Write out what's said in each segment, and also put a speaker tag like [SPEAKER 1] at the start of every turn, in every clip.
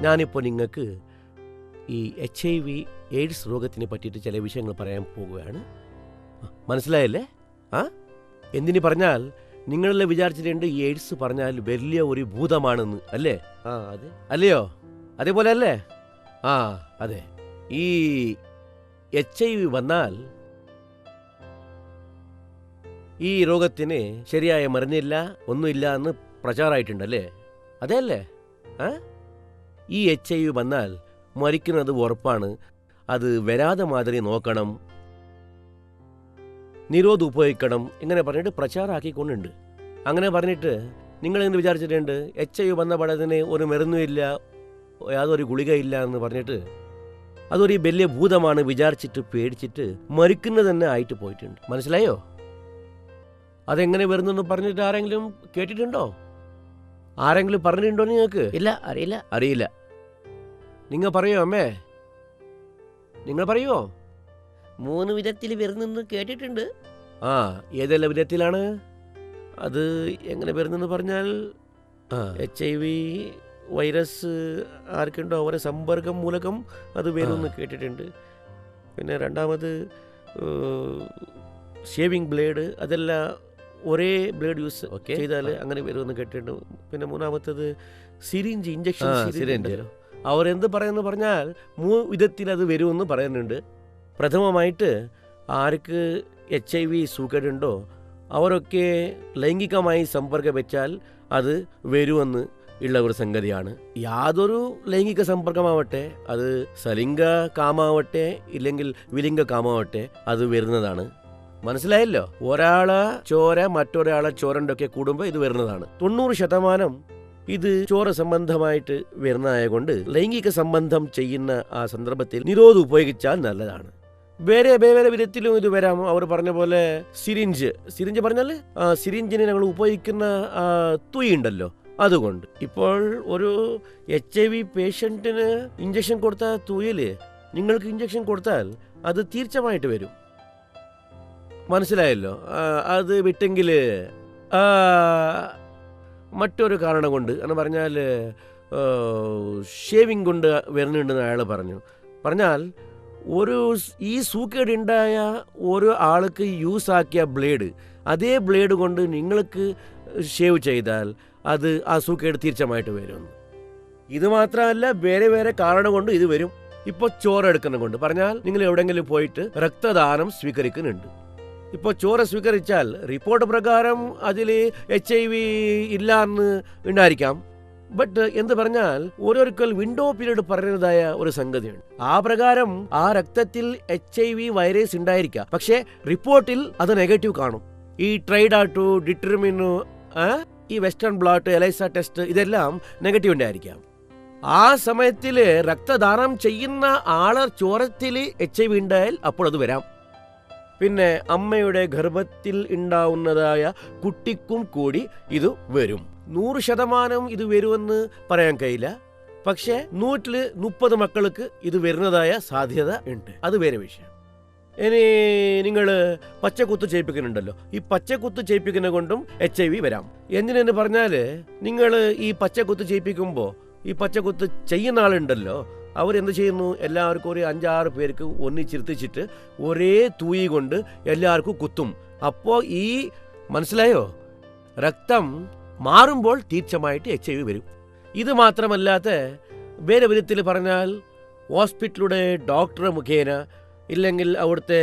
[SPEAKER 1] ഞാനിപ്പോൾ നിങ്ങൾക്ക് ഈ HIV എയ്ഡ്സ് രോഗത്തിനെ പറ്റിയിട്ട് ചില വിഷയങ്ങൾ പറയാൻ പോകുകയാണ്. മനസ്സിലായല്ലേ? എന്തിനു പറഞ്ഞാൽ നിങ്ങളെല്ലാം വിചാരിച്ചിട്ടുണ്ട് ഈ എയ്ഡ്സ് പറഞ്ഞാൽ വലിയ ഒരു ഭൂതമാണെന്ന്, അല്ലേ? അതെ, അല്ലയോ? അതേപോലെ അല്ലേ? അതെ. ഈ HIV വന്നാൽ ഈ രോഗത്തിന് ശരിയായ മരുന്നില്ല, ഒന്നുമില്ല എന്ന് പ്രചാരമായിട്ടുണ്ടല്ലേ? അതെ അല്ലേ? ഈ HIV വന്നാൽ മരിക്കുന്നത് ഉറപ്പാണ്. അത് വരാതെ മാതിരി നോക്കണം, നിരോധം ഉപയോഗിക്കണം, ഇങ്ങനെ പറഞ്ഞിട്ട് പ്രചാരമാക്കിക്കൊണ്ടുണ്ട്. അങ്ങനെ പറഞ്ഞിട്ട് നിങ്ങളെന്ത് വിചാരിച്ചിട്ടുണ്ട്? HIV വന്ന പടത്തിന് ഒരു മരുന്നുമില്ല, യാതൊരു ഗുളികയില്ല എന്ന് പറഞ്ഞിട്ട് അതൊരു വലിയ ഭൂതമാണ് വിചാരിച്ചിട്ട് പേടിച്ചിട്ട് മരിക്കുന്നത് തന്നെ ആയിട്ട് പോയിട്ടുണ്ട്. മനസ്സിലായോ? അതെങ്ങനെ വരുന്നെന്ന് പറഞ്ഞിട്ട് ആരെങ്കിലും കേട്ടിട്ടുണ്ടോ? ആരെങ്കിലും പറഞ്ഞിട്ടുണ്ടോ നിങ്ങൾക്ക്?
[SPEAKER 2] ഇല്ല,
[SPEAKER 1] അറിയില്ല. നിങ്ങൾ പറയോ അമ്മേ? നിങ്ങൾ പറയുമോ?
[SPEAKER 2] 3 വിധത്തിൽ വരുന്നെന്ന് കേട്ടിട്ടുണ്ട്.
[SPEAKER 1] ഏതെല്ലാം വിധത്തിലാണ് അത്? എങ്ങനെ വരുന്നെന്ന് പറഞ്ഞാൽ HIV വൈറസ് ആർക്കുണ്ടോ അവരെ സമ്പർക്കം മൂലകം അത് വരുമെന്ന് കേട്ടിട്ടുണ്ട്. പിന്നെ രണ്ടാമത് ഷേവിങ് ബ്ലേഡ്, അതെല്ലാം ഒരേ ബ്ലേഡ് യൂസ് ചെയ്താൽ അങ്ങനെ വരുമെന്ന് കേട്ടിട്ടുണ്ട്. പിന്നെ മൂന്നാമത്തത് സിറിഞ്ച്, ഇഞ്ചക്ഷൻ സിറിഞ്ച്. അവരെന്ത് പറയുന്നു പറഞ്ഞാൽ 3 വിധത്തിൽ അത് വരുമെന്ന് പറയുന്നുണ്ട്. പ്രഥമമായിട്ട് ആർക്ക് HIV സൂക്കേടുണ്ടോ അവരൊക്കെ ലൈംഗികമായി സമ്പർക്കം വെച്ചാൽ അത് വരുമെന്ന് ഉള്ള ഒരു സംഗതിയാണ്. യാതൊരു ലൈംഗിക സമ്പർക്കമാവട്ടെ, അത് സലിംഗ കാമാവട്ടെ ഇല്ലെങ്കിൽ വിലിംഗ കാമാവട്ടെ, അത് വരുന്നതാണ്. മനസ്സിലായല്ലോ? ഒരാളെ ചോര മറ്റൊരാളെ ചോരൻ്റെ ഒക്കെ കൂടുമ്പോൾ ഇത് വരുന്നതാണ്. 90% ഇത് ചോര സംബന്ധമായിട്ട് വരുന്നതായതുകൊണ്ട് ലൈംഗിക സംബന്ധം ചെയ്യുന്ന ആ സന്ദർഭത്തിൽ നിരോധം ഉപയോഗിച്ചാൽ നല്ലതാണ്. വേറെ വേറെ വിധത്തിലും ഇത് വരാം. അവർ പറഞ്ഞ പോലെ സിറിഞ്ച് പറഞ്ഞാൽ സിറിഞ്ചിന് ഞങ്ങൾ ഉപയോഗിക്കുന്ന തുയി ഉണ്ടല്ലോ, അതുകൊണ്ട് ഇപ്പോൾ ഒരു HIV പേഷ്യൻറ്റിന് ഇഞ്ചക്ഷൻ കൊടുത്ത തുയില് നിങ്ങൾക്ക് ഇഞ്ചക്ഷൻ കൊടുത്താൽ അത് തീർച്ചയായിട്ട് വരും. മനസ്സിലായല്ലോ? അത് വിട്ടെങ്കിൽ മറ്റൊരു കാരണം കൊണ്ട് എന്ന് പറഞ്ഞാൽ ഷേവിങ് കൊണ്ട് വരുന്നുണ്ടെന്ന് അയാൾ പറഞ്ഞാൽ ഈ സൂക്കേടുണ്ടായ ഒരു ആൾക്ക് യൂസ് ആക്കിയ ബ്ലേഡ്, അതേ ബ്ലേഡ് കൊണ്ട് നിങ്ങൾക്ക് ഷേവ് ചെയ്താൽ അത് ആ സൂക്കേട് തീർച്ചയായിട്ട് വരും. ഇത് മാത്രമല്ല, വേറെ വേറെ കാരണം കൊണ്ട് ഇത് വരും. ഇപ്പോൾ ചോര എടുക്കുന്ന കൊണ്ട് പറഞ്ഞാൽ നിങ്ങൾ എവിടെയെങ്കിലും പോയിട്ട് രക്തദാനം സ്വീകരിക്കുന്നുണ്ട്. ഇപ്പോൾ ചോര സ്വീകരിച്ചാൽ റിപ്പോർട്ട് പ്രകാരം അതിൽ HIV ഇല്ല എന്ന് ഉണ്ടായിരിക്കാം. ബട്ട് എന്ത് പറഞ്ഞാൽ ഓരോരിക്കൽ വിൻഡോ പീരീഡ് പറയുന്നതായ ഒരു സംഗതിയുണ്ട്. ആ പ്രകാരം ആ രക്തത്തിൽ HIV വൈറസ് ഉണ്ടായിരിക്കാം, പക്ഷേ റിപ്പോർട്ടിൽ അത് നെഗറ്റീവ് കാണും. ഈ ട്രൈഡാട്ടു, ഡിറ്റർമിനു, ഈ വെസ്റ്റേൺ ബ്ലോട്ട്, എലൈസ ടെസ്റ്റ് ഇതെല്ലാം നെഗറ്റീവ് ഉണ്ടായിരിക്കാം. ആ സമയത്തിൽ രക്തദാനം ചെയ്യുന്ന ആളെ ചോരത്തിൽ HIV ഉണ്ടായാൽ അപ്പോൾ അത് വരാം. പിന്നെ അമ്മയുടെ ഗർഭത്തിൽ ഉണ്ടാവുന്നതായ കുട്ടിക്കും കൂടി ഇത് വരും. 100% ഇത് വരുമെന്ന് പറയാൻ കഴിയില്ല, പക്ഷേ 130 മക്കൾക്ക് ഇത് വരുന്നതായ സാധ്യത ഉണ്ട്. അത് വേറെ വിഷയം. ഇനി നിങ്ങൾ പച്ചക്കുത്ത് ചെയ്യിപ്പിക്കുന്നുണ്ടല്ലോ, ഈ പച്ചക്കുത്ത് ചെയ്യിപ്പിക്കുന്ന കൊണ്ടും HIV വരാം. എന്തിനെന്ന് പറഞ്ഞാൽ നിങ്ങൾ ഈ പച്ചക്കുത്ത് ചെയ്യിപ്പിക്കുമ്പോൾ ഈ പച്ചക്കുത്ത് ചെയ്യുന്ന ആളുണ്ടല്ലോ, അവരെന്ത് ചെയ്യുന്നു, എല്ലാവർക്കും ഒരു 5-6 പേർക്ക് ഒന്നിച്ചിരുത്തിച്ചിട്ട് ഒരേ തൂയി കൊണ്ട് എല്ലാവർക്കും കുത്തും. അപ്പോൾ ഈ മനസ്സിലായോ, രക്തം മാറുമ്പോൾ തീർച്ചയായിട്ട് HIV വരും. ഇത് മാത്രമല്ലാത്ത വേറെ വിധത്തിൽ പറഞ്ഞാൽ ഹോസ്പിറ്റലിലൂടെ ഡോക്ടർ മുഖേന ഇല്ലെങ്കിൽ അവിടുത്തെ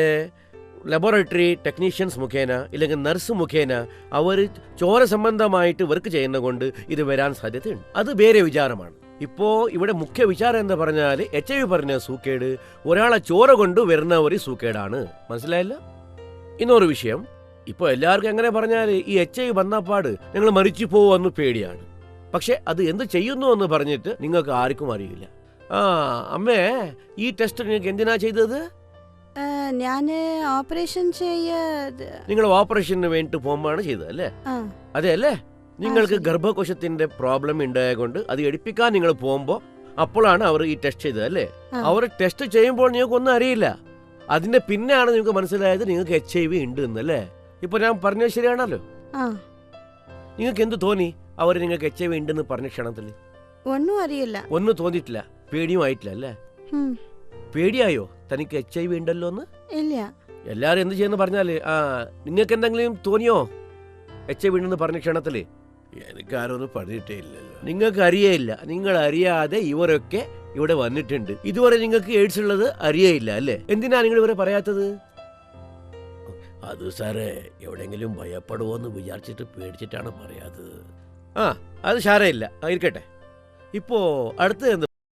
[SPEAKER 1] ലബോറട്ടറി ടെക്നീഷ്യൻസ് മുഖേന ഇല്ലെങ്കിൽ നഴ്സ് മുഖേന അവർ ചോര സംബന്ധമായിട്ട് വർക്ക് ചെയ്യുന്ന കൊണ്ട് ഇത് വരാൻ സാധ്യതയുണ്ട്. അത് വേറെ വിചാരമാണ്. ഇപ്പോൾ ഇവിടെ മുഖ്യ വിചാരം എന്താ പറഞ്ഞാൽ HIV പറഞ്ഞ സൂക്കേട് ഒരാളെ ചോര കൊണ്ട് വരുന്ന ഒരു സൂക്കേടാണ്. മനസ്സിലായല്ലോ? ഇന്നൊരു വിഷയം, ഇപ്പോൾ എല്ലാവർക്കും എങ്ങനെ പറഞ്ഞാൽ ഈ HIV വന്നപാട് നിങ്ങൾ മരിച്ചു പോകുമെന്ന് പേടിയാണ്. പക്ഷെ അത് എന്ത് ചെയ്യുന്നു എന്ന് പറഞ്ഞിട്ട് നിങ്ങൾക്ക് ആർക്കും അറിയില്ല. അമ്മേ, ഈ ടെസ്റ്റ് നിങ്ങൾക്ക് എന്തിനാ ചെയ്തത്? നിങ്ങൾ ഓപ്പറേഷന് വേണ്ടി പോകുമ്പോഴാണ് ചെയ്തത് അല്ലേ? അതെ അല്ലേ? നിങ്ങൾക്ക് ഗർഭകോശത്തിന്റെ പ്രോബ്ലം ഉണ്ടായതുകൊണ്ട് അത് എടുപ്പിക്കാൻ നിങ്ങൾ പോകുമ്പോൾ അപ്പോഴാണ് അവർ ഈ ടെസ്റ്റ് ചെയ്തത് അല്ലേ? അവർ ടെസ്റ്റ് ചെയ്യുമ്പോൾ നിങ്ങൾക്ക് ഒന്നും അറിയില്ല. അതിന്റെ പിന്നെയാണ് നിങ്ങൾക്ക് മനസ്സിലായത് നിങ്ങൾക്ക് HIV ഉണ്ട് എന്നല്ലേ? ഇപ്പൊ ഞാൻ പറഞ്ഞത് ശരിയാണല്ലോ? നിങ്ങൾക്ക് എന്ത് തോന്നി അവർ നിങ്ങൾക്ക് HIV ഉണ്ടെന്ന് പറഞ്ഞ ക്ഷണത്തിൽ?
[SPEAKER 3] ഒന്നും അറിയില്ല.
[SPEAKER 1] ഒന്നും തോന്നിയിട്ടില്ല, പേടിയും ആയിട്ടില്ല അല്ലേ?
[SPEAKER 3] ഉം,
[SPEAKER 1] പേടിയായോ തനിക്ക് HIV ഉണ്ടല്ലോ എന്ന്?
[SPEAKER 3] ഇല്ല.
[SPEAKER 1] എല്ലാരും എന്ത് ചെയ്യുന്ന പറഞ്ഞാല് നിങ്ങൾക്ക് എന്തെങ്കിലും തോന്നിയോ HIV ഉണ്ടെന്ന് പറഞ്ഞ ക്ഷണത്തില്?
[SPEAKER 4] എനിക്കാരൊന്നും പറഞ്ഞിട്ടേ ഇല്ലല്ലോ.
[SPEAKER 1] നിങ്ങൾക്ക് അറിയേയില്ല, നിങ്ങൾ അറിയാതെ ഇവരൊക്കെ ഇവിടെ വന്നിട്ടുണ്ട്. ഇതുവരെ നിങ്ങൾക്ക് എയ്ഡ്സ് ഉള്ളത് അറിയേയില്ല അല്ലേ? എന്തിനാ നിങ്ങൾ ഇവരെ പറയാത്തത്?
[SPEAKER 4] അത് സാറേ, എവിടെയെങ്കിലും ഭയപ്പെടുവോന്ന് വിചാരിച്ചിട്ട് പേടിച്ചിട്ടാണ് പറയാത്തത്.
[SPEAKER 1] അത് സാരമില്ല, ഇരിക്കട്ടെ. ഇപ്പോ അടുത്ത് എന്ത്